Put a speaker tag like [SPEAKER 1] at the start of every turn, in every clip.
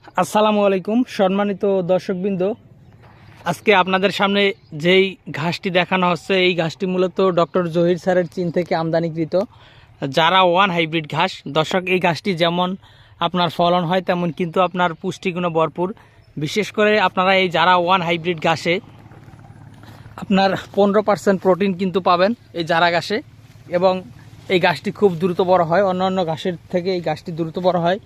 [SPEAKER 1] আসসালামু আলাইকুম সম্মানিত দর্শকবৃন্দ। আজকে আপনাদের সামনে যেই ঘাসটি দেখানো হচ্ছে এই ঘাসটি মূলত ডক্টর জহির স্যারের চীন থেকে আমদানিকৃত যারা ওয়ান হাইব্রিড ঘাস। দর্শক, এই ঘাসটি যেমন আপনার ফলন হয় তেমন কিন্তু আপনার পুষ্টিগুণে ভরপুর। বিশেষ করে আপনারা এই যারা ওয়ান হাইব্রিড ঘাসে আপনার 15% প্রোটিন কিন্তু পাবেন এই জারা ঘাসে, এবং এই ঘাসটি খুব দ্রুত বড় হয়। অন্যান্য ঘাসের থেকে এই ঘাসটি দ্রুত বড় হয়।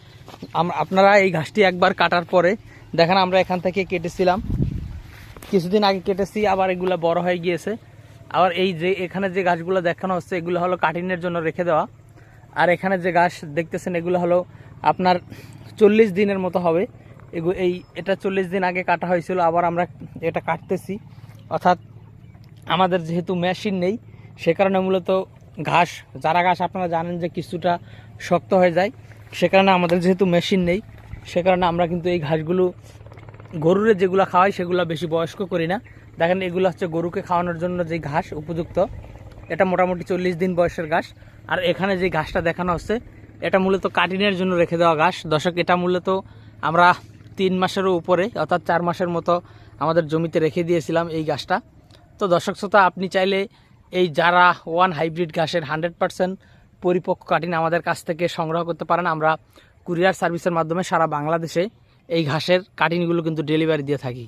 [SPEAKER 1] আপনারা এই ঘাসটি একবার কাটার পরে দেখেন, আমরা এখান থেকে কেটেছিলাম কিছুদিন আগে কেটেছি, আবার এগুলো বড় হয়ে গিয়েছে। আবার এই যে এখানে যে গাছগুলো দেখানো হচ্ছে এগুলো হলো কাটিংয়ের জন্য রেখে দেওয়া। আর এখানে যে গাছ দেখতেছেন এগুলো হলো আপনার 40 দিনের মতো হবে। এটা 40 দিন আগে কাটা হয়েছিল, আবার আমরা এটা কাটতেছি। অর্থাৎ আমাদের যেহেতু মেশিন নেই সে কারণে মূলত ঘাস, যারা ঘাস আপনারা জানেন যে কিছুটা শক্ত হয়ে যায়, সে কারণে আমাদের যেহেতু মেশিন নেই সে কারণে আমরা কিন্তু এই ঘাসগুলো গরুরে যেগুলো খাওয়াই সেগুলো বেশি বয়স্ক করি না। দেখেন, এগুলো হচ্ছে গরুকে খাওয়ানোর জন্য যে ঘাস উপযুক্ত, এটা মোটামুটি 40 দিন বয়সের ঘাস। আর এখানে যে ঘাসটা দেখানো হচ্ছে এটা মূলত কাটিংয়ের জন্য রেখে দেওয়া ঘাস। দর্শক, এটা মূলত আমরা 3 মাসেরও উপরে অর্থাৎ 4 মাসের মতো আমাদের জমিতে রেখে দিয়েছিলাম এই ঘাসটা। তো দর্শক শ্রোতা, আপনি চাইলে এই যারা ওয়ান হাইব্রিড ঘাসের 100% পরিপক্ক কাটিং আমাদের কাছ থেকে সংগ্রহ করতে পারেন। আমরা কুরিয়ার সার্ভিসের মাধ্যমে সারা বাংলাদেশে এই ঘাসের কাটিংগুলো কিন্তু ডেলিভারি দিয়ে থাকি।